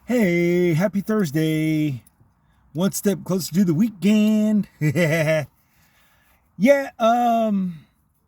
Hey, happy Thursday. One step closer to the weekend. Yeah,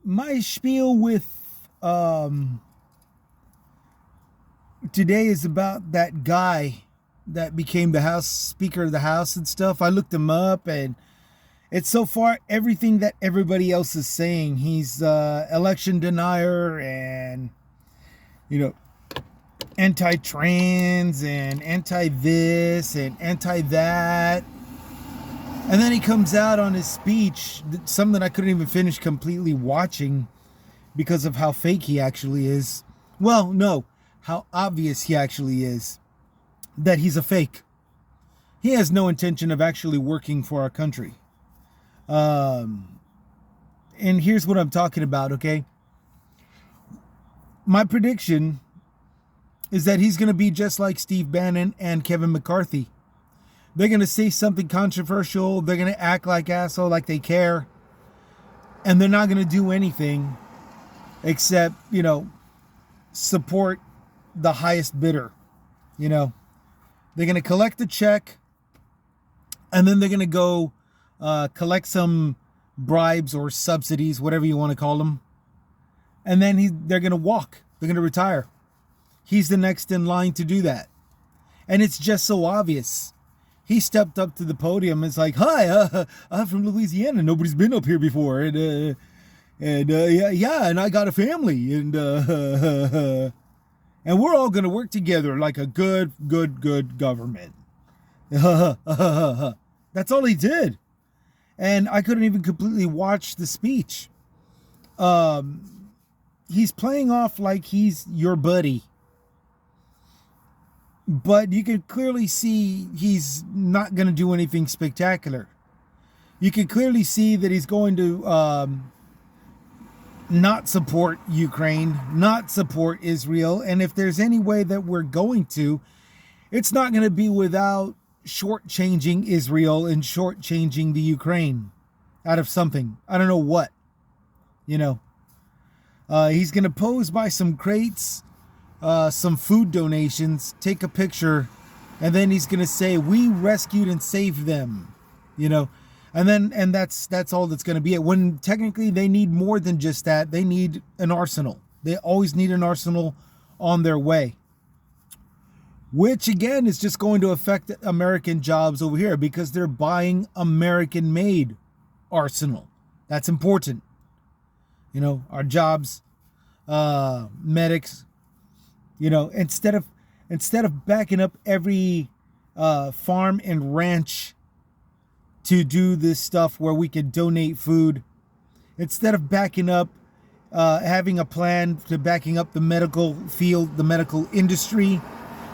my spiel with um today is about that guy that became the House Speaker of the House and stuff. I looked him up and it's so far everything that everybody else is saying. He's election denier and you know, anti-trans and anti-this and anti-that. And then he comes out on his speech, something I couldn't even finish completely watching because of how fake he actually is. Well, no, how obvious he actually is that he's a fake. He has no intention of actually working for our country. Um, and here's what I'm talking about, okay? My prediction is that he's going to be just like Steve Bannon and Kevin McCarthy. They're going to say something controversial. They're going to act like asshole, like they care. And they're not going to do anything except, support the highest bidder. They're going to collect a check and then they're going to go collect some bribes or subsidies, whatever you want to call them. And then they're going to walk. They're going to retire. He's the next in line to do that. And it's just so obvious. He stepped up to the podium and it's like, hi, I'm from Louisiana. Nobody's been up here before. And and I got a family. And and we're all going to work together like a good government. That's all he did. And I couldn't even completely watch the speech. He's playing off like he's your buddy. But you can clearly see he's not going to do anything spectacular. You can clearly see that he's going to not support Ukraine, not support Israel. And if there's any way that we're going to, it's not going to be without shortchanging Israel and shortchanging the Ukraine out of something. I don't know what. He's going to pose by some crates, some food donations, take a picture, and then he's going to say, we rescued and saved them, and that's all that's going to be it. When technically they need more than just that. They need an arsenal. They always need an arsenal on their way, which again is just going to affect American jobs over here because they're buying American made arsenal. That's important. Our jobs, medics, instead of backing up every farm and ranch to do this stuff where we can donate food, instead of backing up, having a plan to backing up the medical field, the medical industry,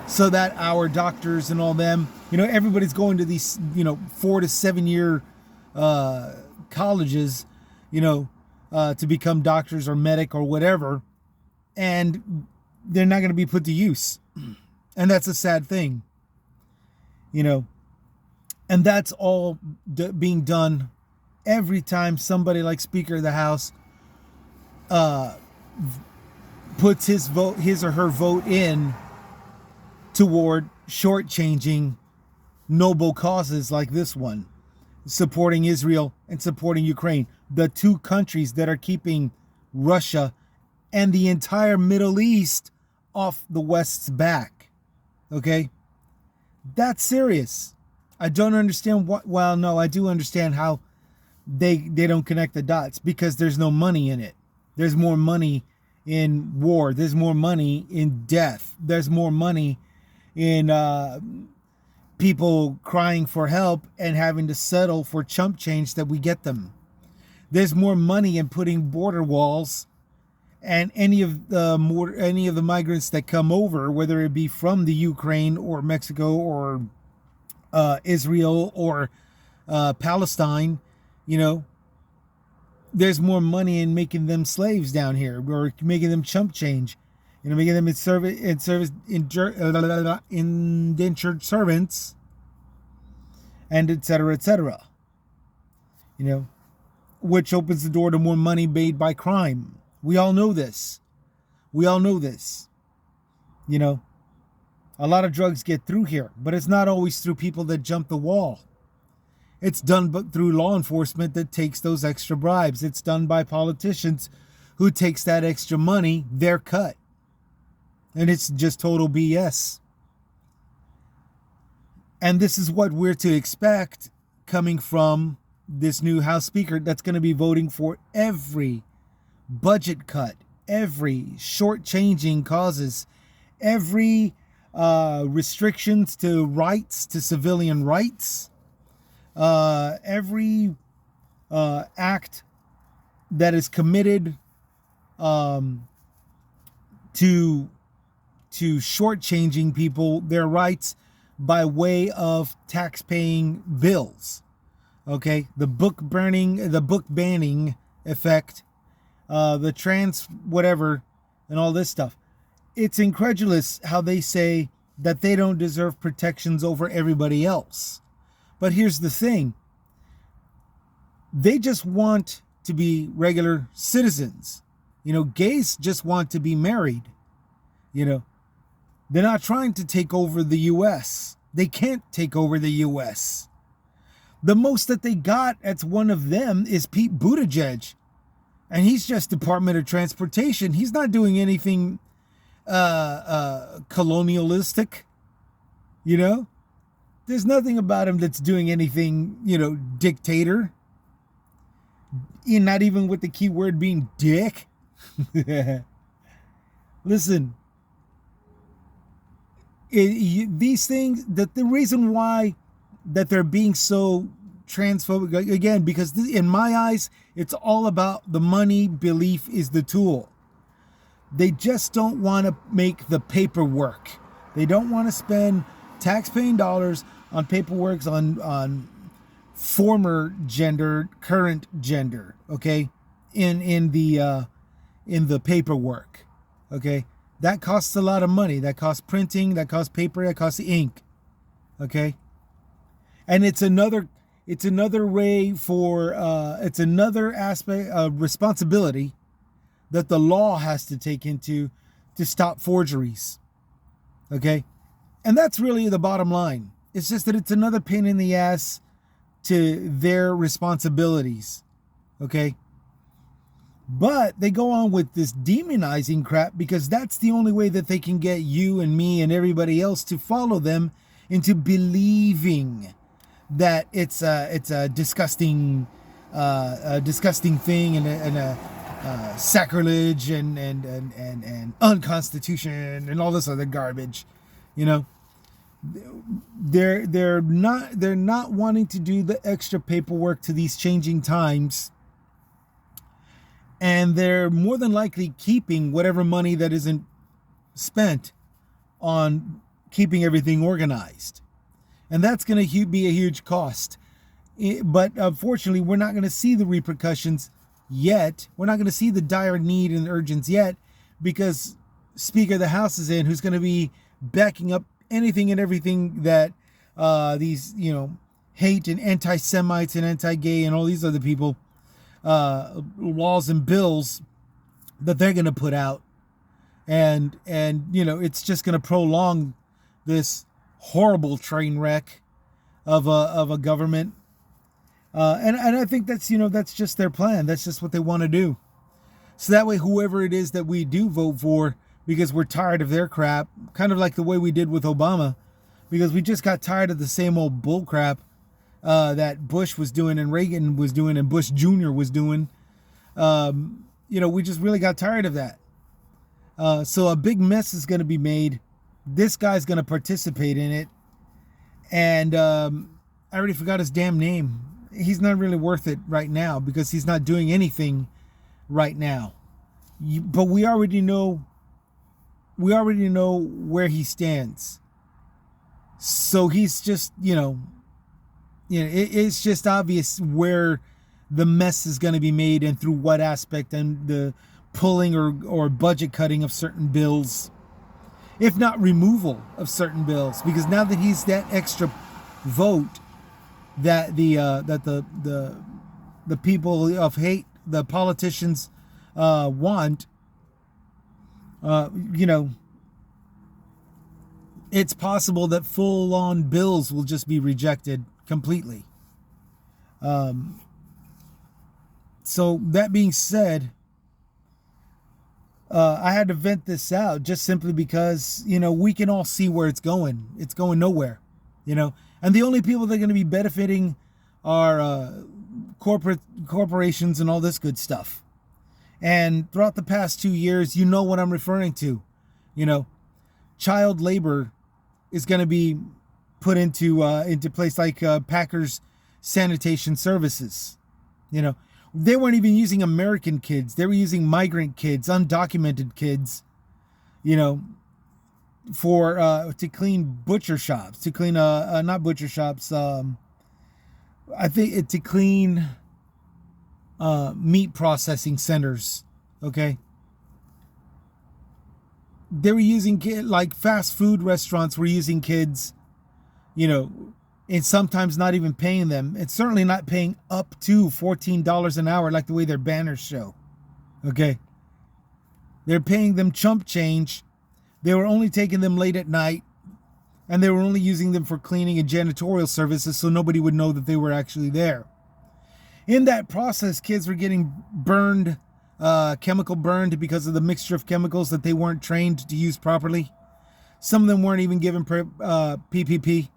so that our doctors and all them, everybody's going to these, 4 to 7 year colleges, to become doctors or medic or whatever, and they're not going to be put to use. And that's a sad thing, and that's all being done every time somebody like Speaker of the House puts his or her vote in toward shortchanging noble causes like this one, supporting Israel and supporting Ukraine, the two countries that are keeping Russia and the entire Middle East off the West's back. Okay? That's serious. I don't understand I do understand how they don't connect the dots, because there's no money in it. There's more money in war. There's more money in death. There's more money in people crying for help and having to settle for chump change that we get them. There's more money in putting border walls, and any of the migrants that come over, whether it be from the Ukraine or Mexico or Israel or Palestine, there's more money in making them slaves down here, or making them chump change, making them indentured servants, and etc., which opens the door to more money made by crime. We all know this. A lot of drugs get through here, but it's not always through people that jump the wall. It's done but through law enforcement that takes those extra bribes. It's done by politicians who takes that extra money, their cut. And it's just total BS. And this is what we're to expect coming from this new House Speaker that's going to be voting for every budget cut, every shortchanging causes, every restrictions to rights, to civilian rights, every act that is committed to shortchanging people their rights by way of tax-paying bills. Okay, the book banning effect, the trans whatever, and all this stuff. It's incredulous how they say that they don't deserve protections over everybody else. But here's the thing. They just want to be regular citizens. You know, gays just want to be married. You know, they're not trying to take over the U.S. They can't take over the U.S. The most that they got as one of them is Pete Buttigieg. And he's just Department of Transportation. He's not doing anything colonialistic. You know? There's nothing about him that's doing anything, you know, dictator. Not even with the key word being dick. Listen. These things, that the reason why that they're being so transphobic, again, because in my eyes, it's all about the money. Belief is the tool. They just don't want to make the paperwork. They don't want to spend tax-paying dollars on paperwork on former gender, current gender, okay, in the paperwork, okay. That costs a lot of money. That costs printing, that costs paper, that costs ink. Okay? And it's another way for it's another aspect of responsibility that the law has to take into to stop forgeries. Okay? And that's really the bottom line. It's just that it's another pain in the ass to their responsibilities. Okay? But they go on with this demonizing crap because that's the only way that they can get you and me and everybody else to follow them into believing that it's a disgusting thing and a sacrilege and unconstitution and all this other garbage. You know, they're not wanting to do the extra paperwork to these changing times. And they're more than likely keeping whatever money that isn't spent on keeping everything organized. And that's going to be a huge cost. But unfortunately, we're not going to see the repercussions yet. We're not going to see the dire need and urgency yet because Speaker of the House is in, who's going to be backing up anything and everything that these, you know, hate and anti-Semites and anti-gay and all these other people laws and bills that they're going to put out, and you know, it's just going to prolong this horrible train wreck of a government, and I think that's, you know, that's just their plan. That's just what they want to do. So that way, whoever it is that we do vote for, because we're tired of their crap, kind of like the way we did with Obama, because we just got tired of the same old bull crap that Bush was doing and Reagan was doing and Bush Jr. was doing. You know, we just really got tired of that. So a big mess is going to be made. This guy's going to participate in it. And I already forgot his damn name. He's not really worth it right now because he's not doing anything right now. But we already know where he stands. So he's just, you know, it's just obvious where the mess is going to be made and through what aspect, and the pulling or budget cutting of certain bills, if not removal of certain bills, because now that he's that extra vote that the people of hate, the politicians want, you know, it's possible that full-on bills will just be rejected completely. So that being said, I had to vent this out just simply because, we can all see where it's going. It's going nowhere, and the only people that are going to be benefiting are corporations and all this good stuff. And throughout the past 2 years, you know what I'm referring to. Child labor is going to be put into place, like Packers Sanitation Services. They weren't even using American kids. They were using migrant kids, undocumented kids, for to clean butcher shops, to clean not butcher shops. I think to clean meat processing centers. Okay. They were using like fast food restaurants were using kids, and sometimes not even paying them. It's certainly not paying up to $14 an hour like the way their banners show. Okay. They're paying them chump change. They were only taking them late at night, and they were only using them for cleaning and janitorial services, so nobody would know that they were actually there. In that process, kids were getting burned, chemical burned, because of the mixture of chemicals that they weren't trained to use properly. Some of them weren't even given PPE,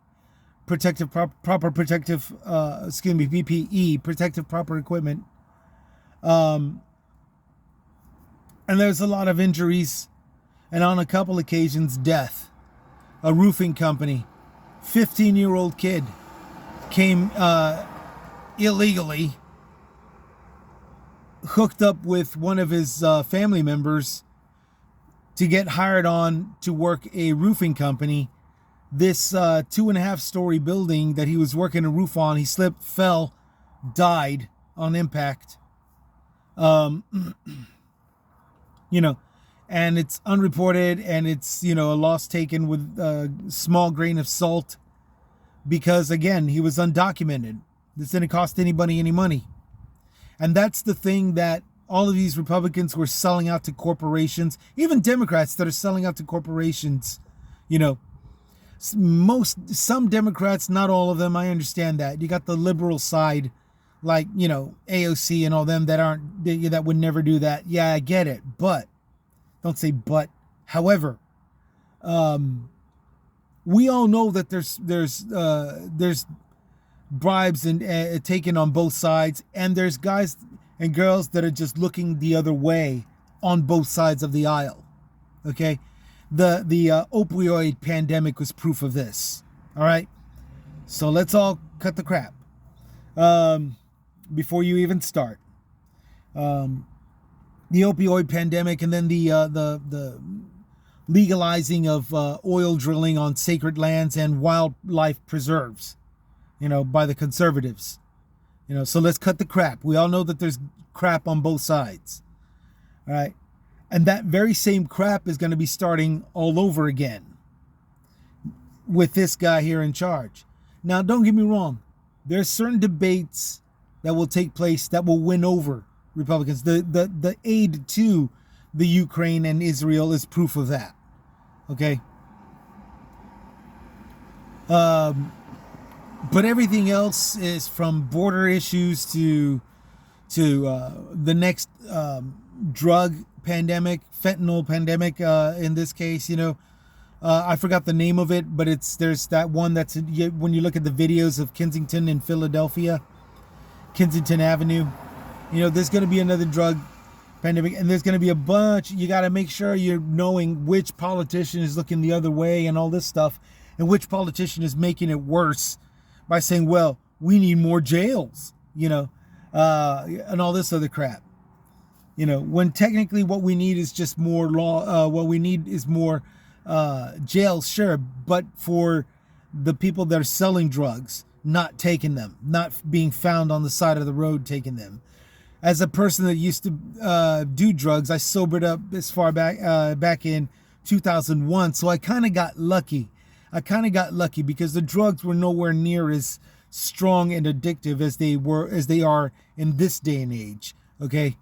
protective proper equipment. And there's a lot of injuries, and on a couple occasions, death. A roofing company, 15-year-old kid, came illegally, hooked up with one of his family members to get hired on to work a roofing company. This 2.5-story building that he was working a roof on, he slipped, fell, died on impact. And it's unreported, and it's, a loss taken with a small grain of salt, because, again, he was undocumented. This didn't cost anybody any money. And that's the thing that all of these Republicans were selling out to corporations, even Democrats that are selling out to corporations. Some Democrats, not all of them, I understand that. You got the liberal side, like, AOC and all them that would never do that. Yeah, I get it. But, don't say but, however, we all know that there's bribes and taken on both sides, and there's guys and girls that are just looking the other way on both sides of the aisle. Okay, the opioid pandemic was proof of this. All right, so let's all cut the crap before you even start. The opioid pandemic, and then the legalizing of oil drilling on sacred lands and wildlife preserves, by the conservatives. So let's cut the crap. We all know that there's crap on both sides. All right. And that very same crap is going to be starting all over again with this guy here in charge. Now, don't get me wrong. There's certain debates that will take place that will win over Republicans. The aid to the Ukraine and Israel is proof of that. Okay. But everything else is, from border issues to the next drug pandemic, fentanyl pandemic. In this case, I forgot the name of it, but there's that one that's, when you look at the videos of Kensington in Philadelphia, Kensington Avenue. There's going to be another drug pandemic, and there's going to be a bunch. You got to make sure you're knowing which politician is looking the other way and all this stuff, and which politician is making it worse by saying, well, we need more jails, and all this other crap. When technically what we need is just more law. What we need is more jails, sure, but for the people that are selling drugs, not taking them, not being found on the side of the road taking them. As a person that used to do drugs, I sobered up as far back in 2001, so I kind of got lucky. Because the drugs were nowhere near as strong and addictive as they are in this day and age. Okay,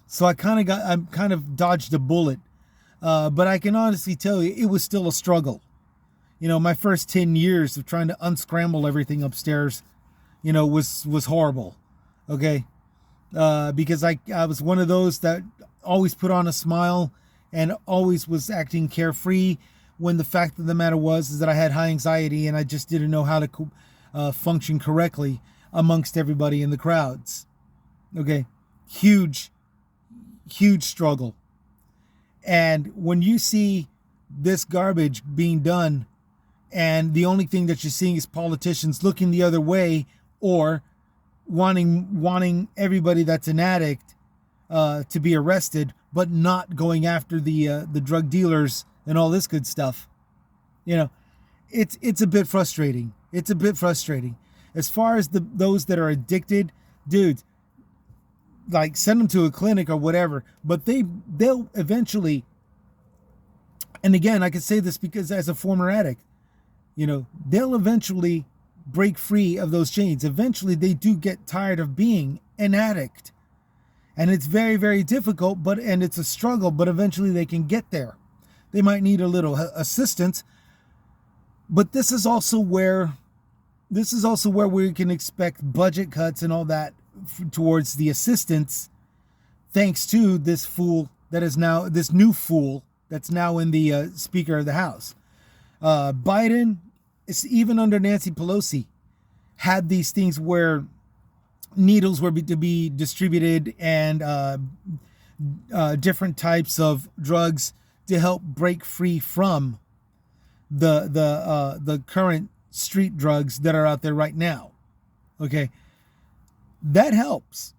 so I kind of dodged a bullet, but I can honestly tell you it was still a struggle. My first 10 years of trying to unscramble everything upstairs, was horrible. Okay. Because I was one of those that always put on a smile and always was acting carefree, when the fact of the matter is that I had high anxiety and I just didn't know how to function correctly amongst everybody in the crowds. Okay. Huge struggle. And when you see this garbage being done, and the only thing that you're seeing is politicians looking the other way, or wanting everybody that's an addict to be arrested, but not going after the drug dealers and all this good stuff. It's a bit frustrating. It's a bit frustrating. As far as those that are addicted, dude, like, send them to a clinic or whatever, but they'll eventually, and again, I can say this because as a former addict, they'll eventually break free of those chains. Eventually they do get tired of being an addict, and it's very, very difficult, and it's a struggle, but eventually they can get there. They might need a little assistance, but this is also where we can expect budget cuts and all that towards the assistance, thanks to this new fool that's now in the Speaker of the House. Biden, even under Nancy Pelosi, had these things where needles were to be distributed, and different types of drugs to help break free from the current street drugs that are out there right now. Okay, that helps.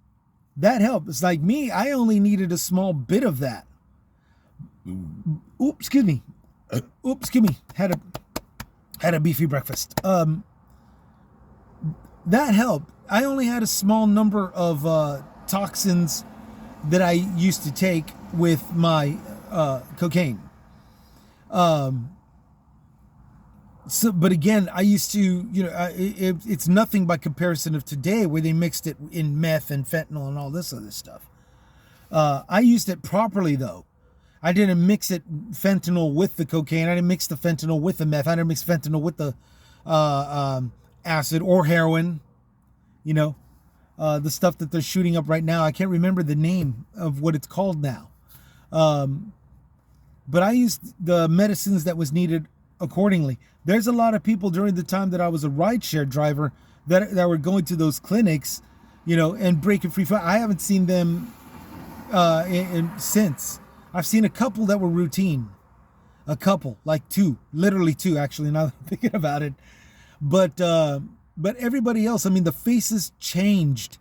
It's like me, I only needed a small bit of that. Oops, excuse me. Had a beefy breakfast. That helped. I only had a small number of toxins that I used to take with my cocaine. But again, I used to, it's nothing by comparison of today, where they mixed it in meth and fentanyl and all this other stuff. I used it properly, though. I didn't mix fentanyl with the cocaine. I didn't mix the fentanyl with the meth. I didn't mix fentanyl with the acid or heroin. The stuff that they're shooting up right now. I can't remember the name of what it's called now. But I used the medicines that was needed accordingly. There's a lot of people during the time that I was a rideshare driver that were going to those clinics, and breaking free. I haven't seen them since. I've seen a couple that were routine. A couple, like literally two, actually, now that I'm thinking about it. But everybody else, the faces changed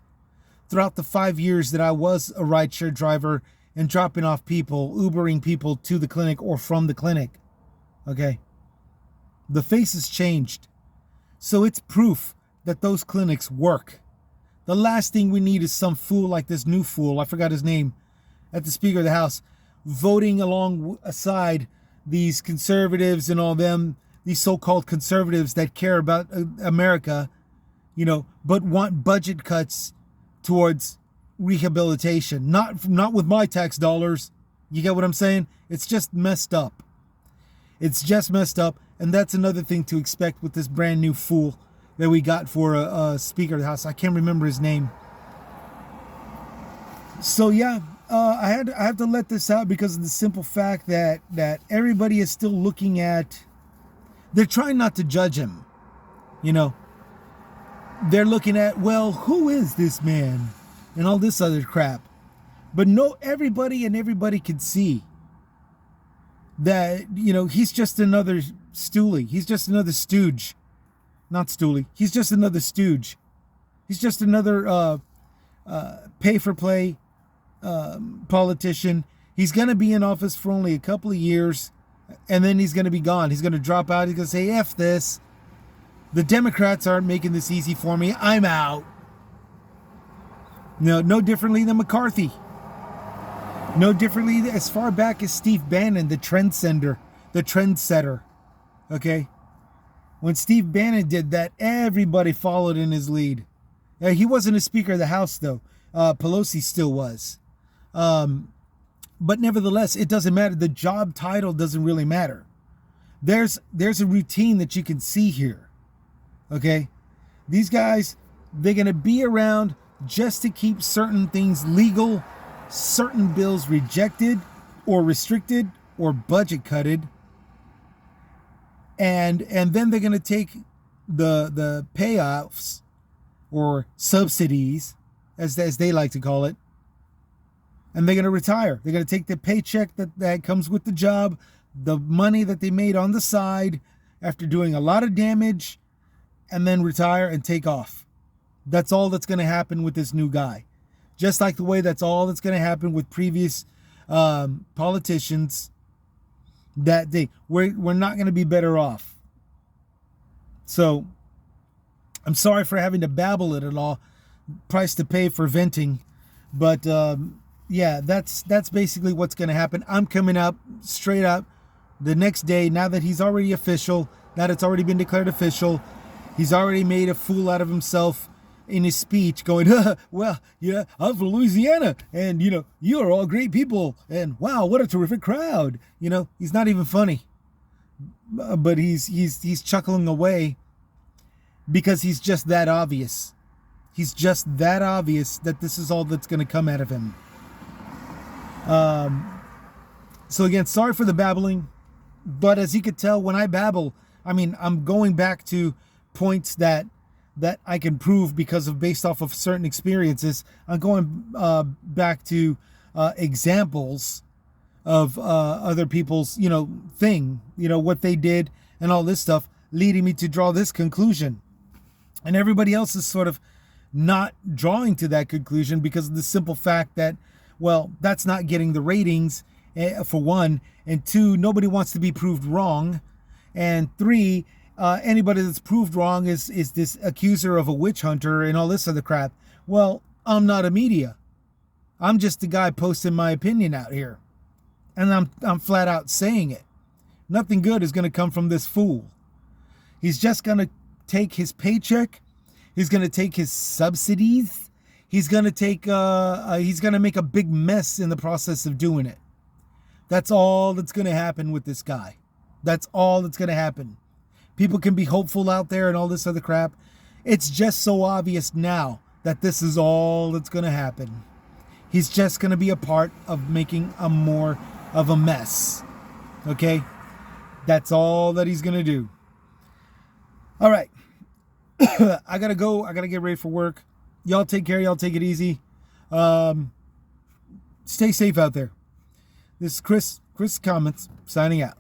throughout the 5 years that I was a rideshare driver and dropping off people, Ubering people to the clinic or from the clinic. Okay. The faces changed. So it's proof that those clinics work. The last thing we need is some fool like this new fool, I forgot his name, at the Speaker of the House, voting alongside these conservatives and all them, these so-called conservatives that care about America, but want budget cuts towards rehabilitation. Not with my tax dollars. You get what I'm saying? It's just messed up. It's just messed up. And that's another thing to expect with this brand new fool that we got for a Speaker of the House. I can't remember his name. So yeah, I have to let this out because of the simple fact that everybody is still looking at. They're trying not to judge him. They're looking at, well, who is this man, and all this other crap. But no, everybody can see that he's just another stoolie. He's just another stooge. Not stoolie. He's just another stooge. He's just another pay-for-play politician. He's going to be in office for only a couple of years, and then he's going to be gone. He's going to drop out. He's going to say, F this. The Democrats aren't making this easy for me. I'm out. No differently than McCarthy. No differently as far back as Steve Bannon, the trendsetter. Okay? When Steve Bannon did that, everybody followed in his lead. He wasn't a Speaker of the House, though. Pelosi still was. But nevertheless, it doesn't matter. The job title doesn't really matter. there's a routine that you can see here. Okay? These guys, they're going to be around just to keep certain things legal, certain bills rejected or restricted or budget cutted. And then they're going to take the payoffs or subsidies, as they like to call it, and they're going to retire. They're going to take the paycheck that comes with the job, the money that they made on the side after doing a lot of damage, and then retire and take off. That's all that's going to happen with this new guy. Just like the way that's all that's going to happen with previous politicians, that we're not going to be better off. So I'm sorry for having to babble it at all. Price to pay for venting. But yeah, that's basically what's going to happen. I'm coming up straight up the next day, now that he's already official, that it's already been declared official. He's already made a fool out of himself in his speech, going, well, yeah, I'm from Louisiana, and, you are all great people, and wow, what a terrific crowd. He's not even funny. But he's chuckling away because he's just that obvious. He's just that obvious that this is all that's going to come out of him. So again, sorry for the babbling, but as you could tell, when I babble, I'm going back to points that I can prove based off of certain experiences. I'm going back to examples of other people's, thing, what they did and all this stuff, leading me to draw this conclusion. And everybody else is sort of not drawing to that conclusion because of the simple fact that, well, that's not getting the ratings, for one, and two, nobody wants to be proved wrong, and three, anybody that's proved wrong is this accuser of a witch hunter and all this other crap. Well, I'm not a media. I'm just a guy posting my opinion out here. And I'm flat out saying it. Nothing good is going to come from this fool. He's just going to take his paycheck. He's going to take his subsidies. He's going to make a big mess in the process of doing it. That's all that's going to happen with this guy. That's all that's going to happen. People can be hopeful out there and all this other crap. It's just so obvious now that this is all that's going to happen. He's just going to be a part of making a more of a mess. Okay? That's all that he's going to do. All right. I got to go. I got to get ready for work. Y'all take care. Y'all take it easy. Stay safe out there. This is Chris Comments, signing out.